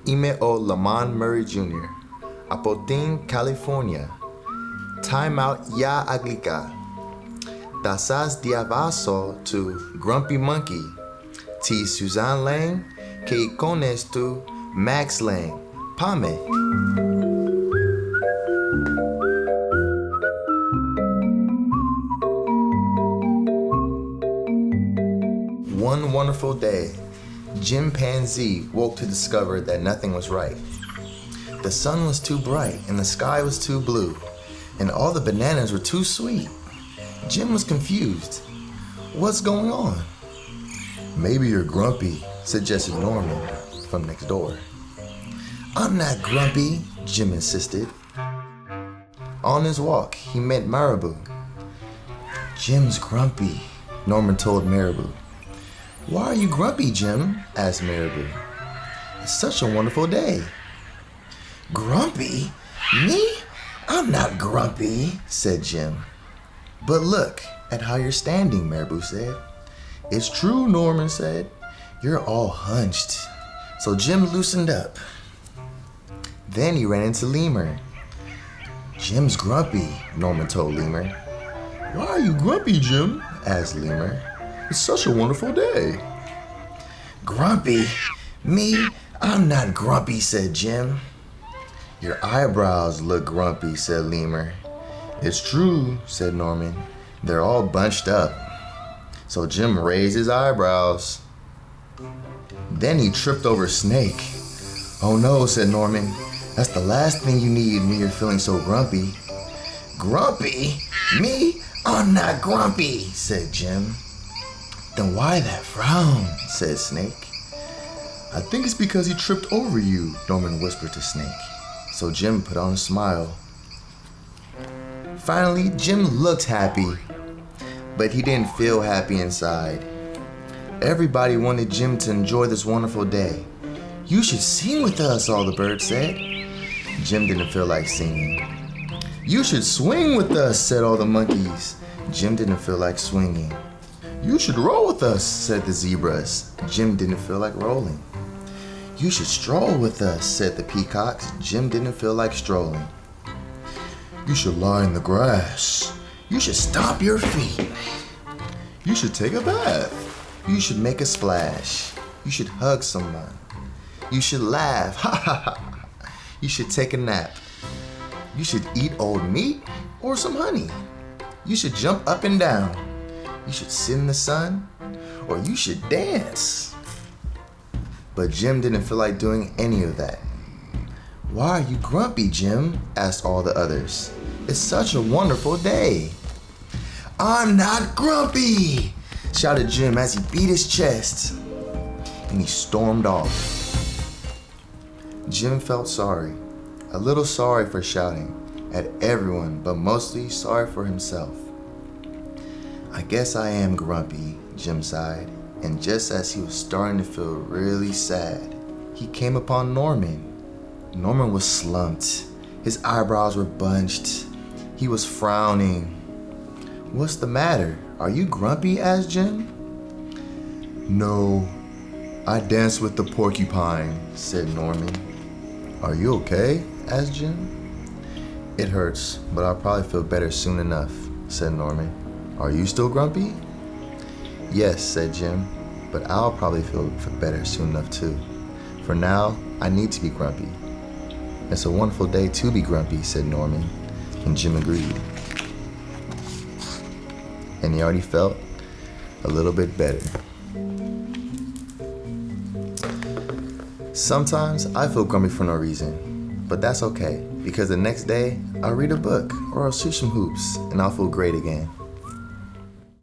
Είμαι ο Λαμόντ Murray Jr. από την Καλιφόρνια. Time out για αγγλικά. Θα σας διαβάσω του Grumpy Monkey, τη Suzanne Lang και εικόνες του Max Lang. Πάμε! One wonderful day, chimpanzee woke to discover that nothing was right. The sun was too bright and the sky was too blue, and all the bananas were too sweet. Jim was confused. What's going on? Maybe you're grumpy, suggested Norman from next door. I'm not grumpy, Jim insisted. On his walk, he met Marabou. Jim's grumpy, Norman told Marabou. Why are you grumpy, Jim? Asked Marabou. It's such a wonderful day. Grumpy? Me? I'm not grumpy, said Jim. But look at how you're standing, Marabou said. It's true, Norman said. You're all hunched. So Jim loosened up. Then he ran into Lemur. Jim's grumpy, Norman told Lemur. Why are you grumpy, Jim? Asked Lemur. It's such a wonderful day. Grumpy? Me? I'm not grumpy, said Jim. Your eyebrows look grumpy, said Lemur. It's true, said Norman. They're all bunched up. So Jim raised his eyebrows. Then he tripped over Snake. Oh no, said Norman. That's the last thing you need when you're feeling so grumpy. Grumpy? Me? I'm not grumpy, said Jim. Then why that frown, said Snake. I think it's because he tripped over you, Norman whispered to Snake. So Jim put on a smile. Finally, Jim looked happy, but he didn't feel happy inside. Everybody wanted Jim to enjoy this wonderful day. You should sing with us, all the birds said. Jim didn't feel like singing. You should swing with us, said all the monkeys. Jim didn't feel like swinging. You should roll with us, said the zebras. Jim didn't feel like rolling. You should stroll with us, said the peacocks. Jim didn't feel like strolling. You should lie in the grass. You should stomp your feet. You should take a bath. You should make a splash. You should hug someone. You should laugh. Ha ha ha. You should take a nap. You should eat old meat or some honey. You should jump up and down. You should sit in the sun, or you should dance. But Jim didn't feel like doing any of that. Why are you grumpy, Jim? Asked all the others. It's such a wonderful day. I'm not grumpy, shouted Jim as he beat his chest. And he stormed off. Jim felt sorry, a little sorry for shouting at everyone, but mostly sorry for himself. I guess I am grumpy, Jim sighed, and just as he was starting to feel really sad, he came upon Norman. Norman was slumped. His eyebrows were bunched. He was frowning. What's the matter? Are you grumpy? Asked Jim. No, I danced with the porcupine, said Norman. Are you okay? Asked Jim. It hurts, but I'll probably feel better soon enough, said Norman. Are you still grumpy? Yes, said Jim, but I'll probably feel better soon enough too. For now, I need to be grumpy. It's a wonderful day to be grumpy, said Norman, and Jim agreed. And he already felt a little bit better. Sometimes I feel grumpy for no reason, but that's okay, because the next day I'll read a book or I'll shoot some hoops and I'll feel great again.